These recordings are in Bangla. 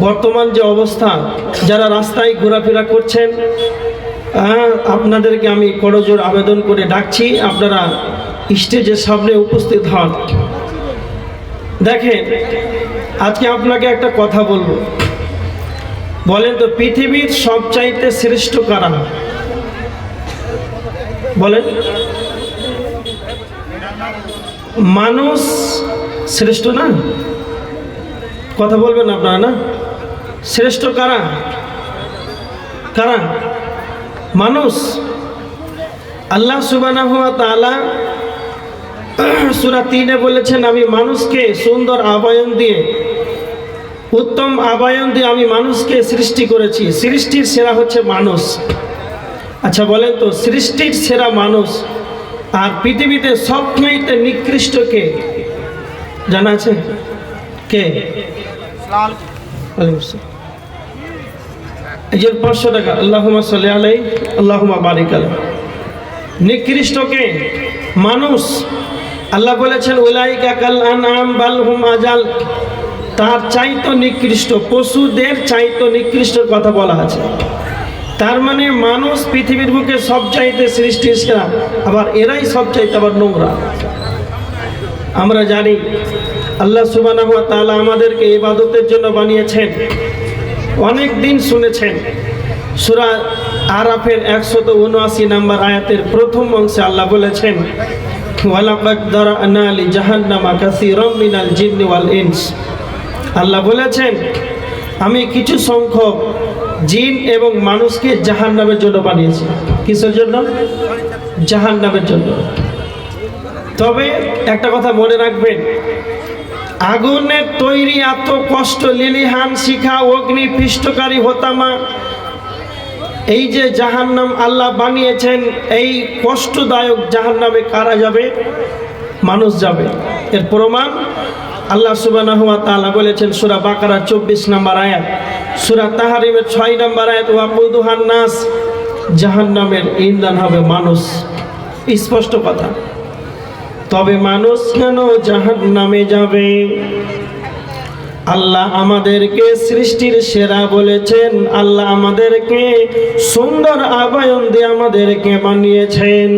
বর্তমান যে অবস্থা, যারা রাস্তায় ঘোরাফেরা করছেন, আপনাদেরকে আমি করজোর আবেদন করে ডাকছি, আপনারা স্টেজের সামনে উপস্থিত হন। দেখেন, আজকে আপনাকে একটা কথা বলবো। বলেন তো, পৃথিবীর সবচাইতে শ্রেষ্ঠ কারা? বলেন। মানুষ শ্রেষ্ঠ না? কথা বলবেন আপনারা না? শ্রেষ্ঠ কারা? কারা? মানুষ। আল্লাহ সুবহানাহু ওয়া তাআলা সূরা 3-এ বলেছেন, আমি মানুষকে সুন্দর আবায়ন দিয়ে, উত্তম আবায়ন দিয়ে আমি মানুষকে সৃষ্টি করেছি। সৃষ্টির সেরা হচ্ছে মানুষ। আচ্ছা বলেন তো, সৃষ্টির সেরা মানুষ, আর পৃথিবীতে সবচাইতে নিকৃষ্ট কে জানা আছে? কে? এই যে 500 টাকা, আল্লাহুম্মা সাল্লি আলাইহি আল্লাহুম্মা বারিক আলাইহি। নিকৃষ্ট কে? মানুষ। আল্লাহ বলেছেন, উলাইকা কাল আনআম বাল হুম আজাল। তার চাইতো নিকৃষ্ট, পশুদের চাইতো নিকৃষ্ট কথা বলা আছে। তার মানে মানুষ পৃথিবীর বুকে সবচাইতে সৃষ্টির সেরা, আবার এরাই সবচাইতে আবার নোংরা। আমরা জানি আল্লাহ সুবহানাহু ওয়া তাআলা আমাদেরকে ইবাদতের জন্য বানিয়েছেন। অনেক দিন শুনেছেন, সূরা আরাফের 179 নম্বর আয়াতের প্রথম অংশে আল্লাহ বলেছেন, ওয়ালাকাদ দারা'না লি জাহান্নামা কাসীরাম মিনাল জিন্নি ওয়াল ইনস। আল্লাহ বলেছেন, আমি কিছু সংখ্যক জিন এবং মানুষকে জাহান্নামের জন্য বানিয়েছি। কিসের জন্য? জাহান্নামের জন্য। তবে একটা কথা মনে রাখবেন, আগুনের তৈরি এত কষ্ট, লিলিহান শিখা, অগ্নি পৃষ্ঠকারী হোতামা, এই যে জাহান্নাম আল্লাহ বানিয়েছেন, এই কষ্টদায়ক জাহান্নামে কারা যাবে? মানুষ যাবে। এর প্রমাণ আল্লাহ সুবহানাহু ওয়া তাআলা বলেছেন সূরা বাকারা 24 নম্বর আয়াত, সূরা তাহরিমের 6 নম্বর আয়াত, ওয়াকুদুহান নাস, জাহান্নামের ইন্ধন হবে মানুষ। স্পষ্ট কথা। তবে মানুষ কেন জাহান্নামে যাবে? আল্লাহ আমাদেরকে সৃষ্টির সেরা বলেছেন, আল্লাহ আমাদেরকে সুন্দর আবায়ন দিয়ে আমাদেরকে বানিয়েছেন।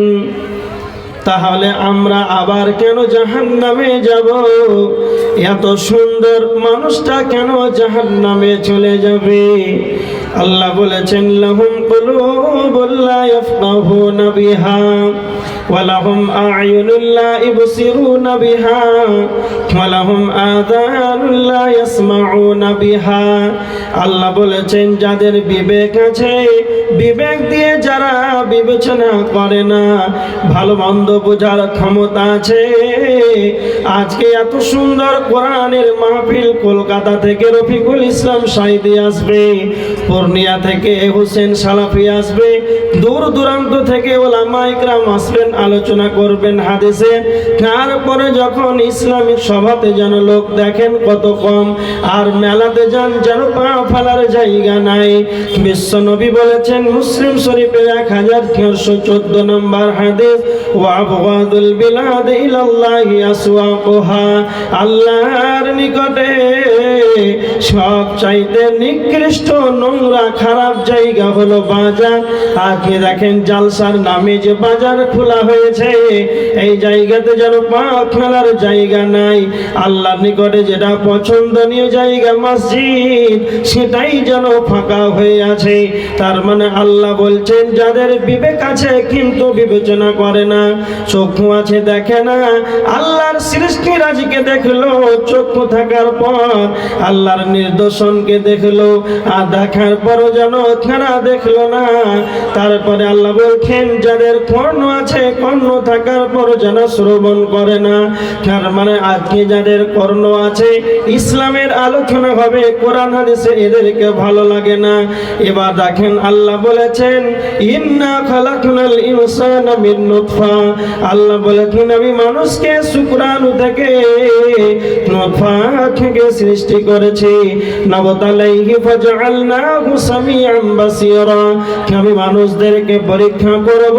তাহলে আমরা আবার কেন জাহান্নামে যাব? এত সুন্দর মানুষটা কেন জাহান্নামে চলে যাবে? আল্লাহ বলেছেন, লাহুম কুলুবুল লা ইয়াফকাহুনা বিহা ওয়া লাহুম আ'য়ুনুল লা ইবসিরুনা বিহা ওয়া লাহুম আযানুল লা ইয়াসমাউনা বিহা। আল্লাহ বলেছেন, যাদের বিবেক আছে, বিবেক দিয়ে যারা বিবেচনা করে না, ভালো মন্দ বোঝার ক্ষমতা আছে। আজকে এত সুন্দর কোরআনের মাহফিল, কলকাতা থেকে রফিকুল ইসলাম সাইদি আসবে, পূর্ণিয়া থেকে হোসেন সালাফি আসবে, দূর দূরান্ত থেকে ওলামা ইকরাম আসবেন, আলোচনা করবেন হাদিসে। তারপরে যখন ইসলামিক সভাতে যেন লোক দেখেন কত কম, আর মেলাতে যান যেন পা ফেলার জায়গা নাই। বিশ্ব নবী বলেছেন, মুসলিম শরীফের 1414 নম্বর হাদিস, ওয়াবগাদুল বিলাদ ইলাল্লাহি আসওয়াকুহা। আল্লাহর নিকটে সব চাইতে নিকৃষ্ট, নোংরা, খারাপ জায়গা হলো বাজার। আজকে দেখেন জালসার নামে যে বাজার খোলা হয়েছে, এই জায়গাতে যেন পা ফেলার জায়গা নাই। আল্লাহর নিকটে যেটা পছন্দনীয় জায়গা, মসজিদ, সেটাই যেন ফাঁকা হয়ে আছে। তার মানে আল্লাহ বলছেন, যাদের বিবেক আছে কিন্তু বিবেচনা করে না, চক্ষু আছে দেখে না। আল্লাহর সৃষ্টিরাজিকে দেখলো, চক্ষু থাকার পর আল্লাহর নিদর্শনকে দেখলো, আর দেখার পরও যেন তারা দেখলো না। তারপরে আল্লাহ বলছেন, যাদের কর্ণ আছে, কর্ণ থাকার পর যেন শ্রবণ করে না। তার মানে আজকে যাদের কর্ণ আছে, ইসলামের আলোচনা হবে, কোরআন হাদিসে এদেরকে ভালো লাগে না। এবার দেখেন আল্লাহ বলেছেন, ইন্না খালাকনাল ইনসানা মিন নুতফা। আল্লাহ বলেছেন, আমি মানুষকে শুক্রাণু থেকে, নুতফা থেকে সৃষ্টি করেছি। নাবতালাইহি ফাজআলনাহু সামিআন বাসীরা। আমি মানুষদেরকে পরীক্ষা করব,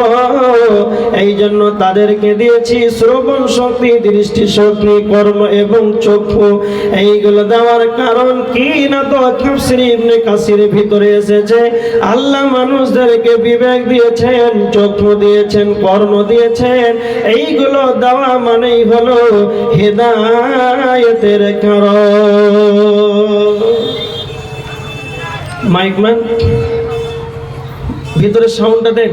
এই জন্য তাদেরকে দিয়েছি শ্রবণ শক্তি, দৃষ্টি শক্তি, কর্ম এবং চক্ষু। এইগুলো দেওয়ার কারণ কি না তো তাফসীর ইবনে কাসির ভিতরে এসেছে, আল্লাহ মানুষদেরকে বিবেক দিয়েছেন, চক্ষু দিয়েছেন, কর্ণ দিয়েছেন। এইগুলো দেওয়া মানেই হলো হেদায়েতের কারণ। মাইকম্যান ভিতরে সাউন্ডটা দেন।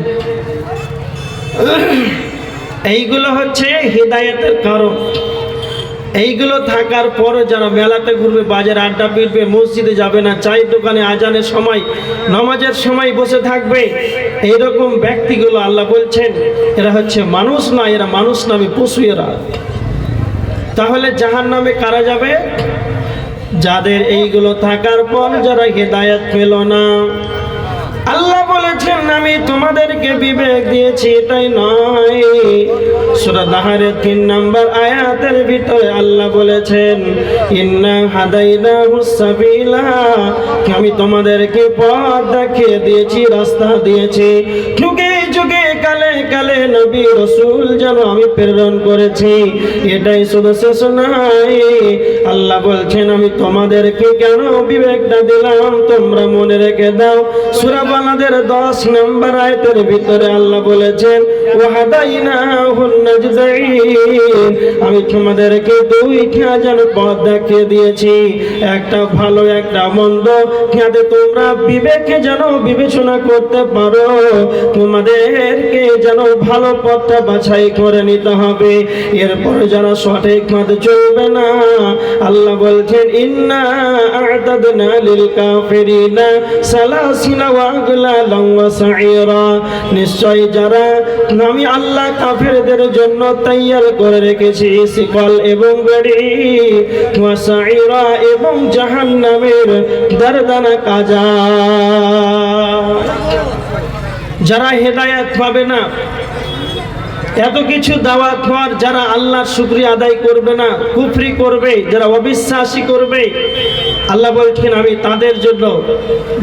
এইগুলো হচ্ছে হেদায়েতের কারণ। এইগুলো থাকার পর যারা মেলাতে ঘুরবে, বাজারে আড্ডা পিটবে, মসজিদে যাবে না, চায়ের দোকানে আজানের সময়, নামাজের সময় বসে থাকবে, এইরকম ব্যক্তিগুলো আল্লাহ বলছেন এরা হচ্ছে মানুষ না, এরা মানুষ নামে পশু এরা। তাহলে জাহান্নামে কারা যাবে? যাদের এইগুলো থাকার পর যারা হেদায়েত পেল না। আল্লাহ বলেছেন আমি তোমাদেরকে বিবেক দিয়েছি, এটাই নয়। সূরা নাহরের 3 নম্বর আয়াতের ভিতরে আল্লাহ বলেছেন ইন্না হাদাইনাহুস সাবিলা, আমি তোমাদেরকে পথ দেখিয়ে দিয়েছি, রাস্তা দিয়েছি। যুগে যুগে কালে কালে নবী রাসূল যেন আমি প্রেরণ করেছি। এটাই শুধু শেষ নয়, আল্লাহ বলছেন আমি তোমাদেরকে কেন বিবেকটা দিলাম তোমরা মনে রেখে দাও। সূরা বালাদের 10 নম্বর আয়াতের ভিতরে আল্লাহ বলেছেন ওয়াহাদাইনাহুন নাজদাইন, আমি তোমাদেরকে দুইটা যেন পথ দেখিয়ে দিয়েছি, একটা ভালো একটা মন্দ, যাতে তোমরা বিবেকে যেন বিবেচনা করতে পারো, তোমাদেরকে যেন ভালো পথটা বাছাই করে নিতে হবে। এরপর যারা সঠিক পথে চলবে না, আল্লাহ বলছেন ইন্না আ'তাদনা লিল কাফিরিনা সালাসিলা ওয়া আগলালান ওয়া সাইরা, নিশ্চয় যারা আমি আল্লাহ কাফেরদের জন্য তৈয়ার করে রেখেছি শিকল এবং বেড়ি, ওয়া সাইরা এবং জাহান্নামের দরদানা কাজা। যারা হেদায়েত পাবে না, এত কিছু দাওয়াত হওয়ার, যারা আল্লাহর শুকরিয়া আদায় করবে না, কুফরি করবে, যারা অবিশ্বাসী করবে, আল্লাহ বলছেন আমি তাদের জন্য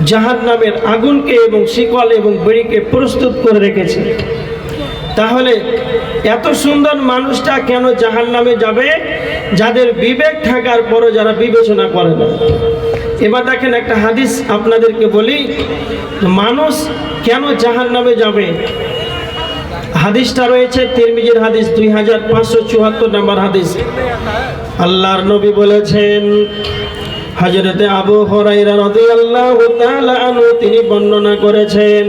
জাহান্নামের আগুনকে এবং শিকল এবং বেড়িকে প্রস্তুত করে রেখেছি। তাহলে এত সুন্দর মানুষটা কেন জাহান্নামে যাবে? যাদের বিবেক থাকার পরও যারা বিবেচনা করে না। এবার দেখেন একটা হাদিস আপনাদেরকে বলি, মানুষ কেন জাহান্নামে যাবে। হাদিসটা রয়েছে তিরমিজির হাদিস 2574 নম্বর হাদিস। আল্লাহর নবী বলেছেন, হযরতে আবু হুরায়রা রাদিয়াল্লাহু তাআলা আনহু তিনি বর্ণনা করেছেন,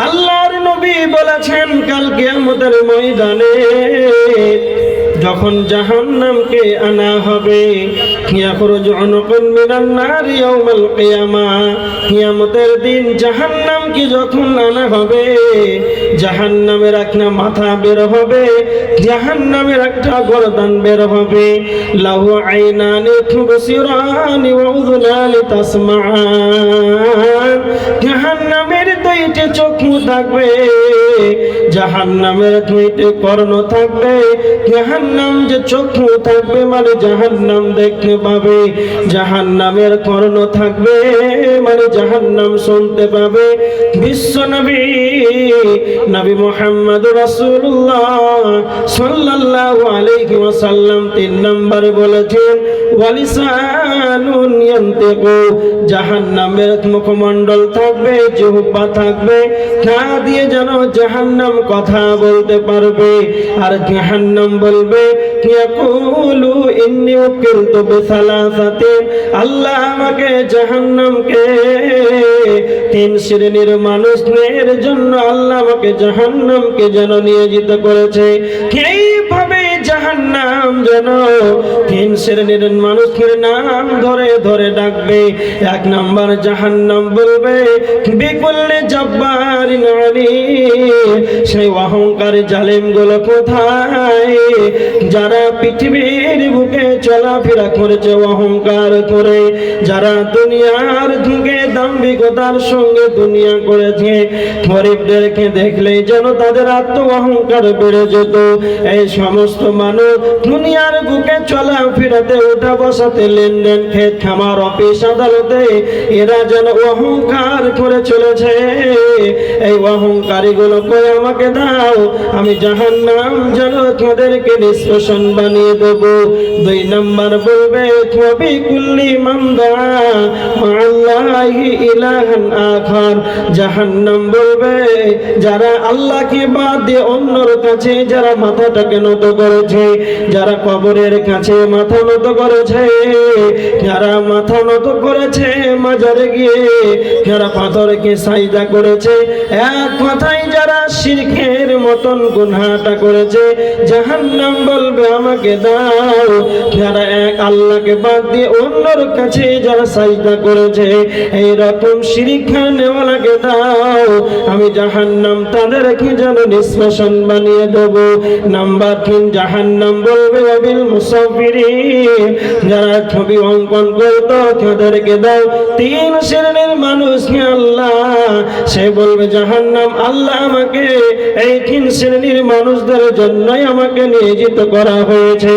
আল্লাহর নবী বলেছেন কাল কিয়ামতের ময়দানে যখন জাহান্নামকে আনা হবে, ইয়াখরুজু উনকুন মিনান নার ইয়াউমাল কিয়ামা, কিয়ামতের দিন জাহান্নামকে যখন আনা হবে, জাহান্নামের একটা মাথা বের হবে, জাহান্নামের একটা গর্দান বের হবে, লাহু আইনানি তুবসিরানি ওয়া উযুনানি তাসমাআন, জাহান্নামের দুইটি চক্ষু থাকবে, জাহান্নামের দুইটি কর্ণ থাকবে। জাহান্নাম যে চক্ষু থাকবে মানে জাহান্নাম দেখতে পাবে, জাহান্নামের কর্ণ থাকবে মানে জাহান্নাম শুনতে পাবে। বিশ্ব নবী নবী মুহাম্মদ রাসূলুল্লাহ সাল্লাল্লাহু আলাইহি ওয়াসাল্লাম 3 নম্বরে বলেছেন ওয়ালিসানুন ইয়ানতিকু, জাহান্নামের মুখমণ্ডল থাকবে, জিহ্বা থাকবে, তা দিয়ে যেন জাহান্নাম কথা বলতে পারবে। আর জাহান্নাম বলবে ইয়াকুলু ইন্নী উকিলতু বিসালাসাতিন, আল্লাহ আমাকে জাহান্নামকে 3 শ্রেণীর মানুষের জন্য আল্লাহ আমাকে জাহান্নামকে যেন নিয়োজিত করেছে। এইভাবে জাহান্নাম যেন 3 শ্রেণীর মানুষের নাম ধরে ধরে ডাকবে। 1 নম্বর জাহান্নাম বলবে বিকুল্লি জব্বারিন আলীম, সেই অহংকারী জালেম গুলো কোথায়, যারা পৃথিবীর বুকে চলাফেরা করেছে অহংকার করে, যারা দুনিয়ার ঢুকে দাম্ভিকতার সঙ্গে দুনিয়া করেছে, গরিবদেরকে দেখলেই যেন তাদের আত্ম অহংকার বেড়ে যেত। এই সমস্ত মানুষ দুনিয়া দুনিয়ার বুকে চলাফেরাতে ওঠা বসাতে লেনদেন ক্ষেত খামার অফিস আদালতে এরা যেন অহংকার করে চলেছে। এই অহংকারী গুলো কই আমাকে দাও, আমি জাহান্নাম যেন তোমাদেরকে নিষ্পেষণ বানিয়ে দেব। 2 নম্বর বলবে তবে কুল্লি মামদা আল্লাহি ইলাহান আখার, জাহান্নাম বলবে যারা আল্লাহকে বাদ দিয়ে অন্যর কাছে যারা মাথাটাকে নত করেছে, যারা কবরের কাছে মাথা নত করেছে, যারা মাথা নত করেছে মাজারে গিয়ে, যারা পাথরকে সাজদা করেছে, এক কথায় যারা শিরকের মতন গুনাহটা করেছে, জাহান্নাম বলবে আমাকে দাও। যারা এক আল্লাহকে বাদ দিয়ে অন্যর কাছে যারা সাজদা করেছে, এই রকম শিরক খানেওয়ালাকে দাও, আমি জাহান্নাম তাদেরকে যেন নিষ্পেষণ বানিয়ে দেব। নাম্বার 3 জাহান্নাম বলবে আবিল মুসাফিরিন, যারা ছবি অঙ্কন করতো তাদেরকে দাও। 3 শ্রেণীর মানুষকে আল্লাহ সে বলবে জাহান্নাম আল্লাহ আমাকে এই 3 শ্রেণীর মানুষদের জন্যই আমাকে নিয়োজিত করা হয়েছে।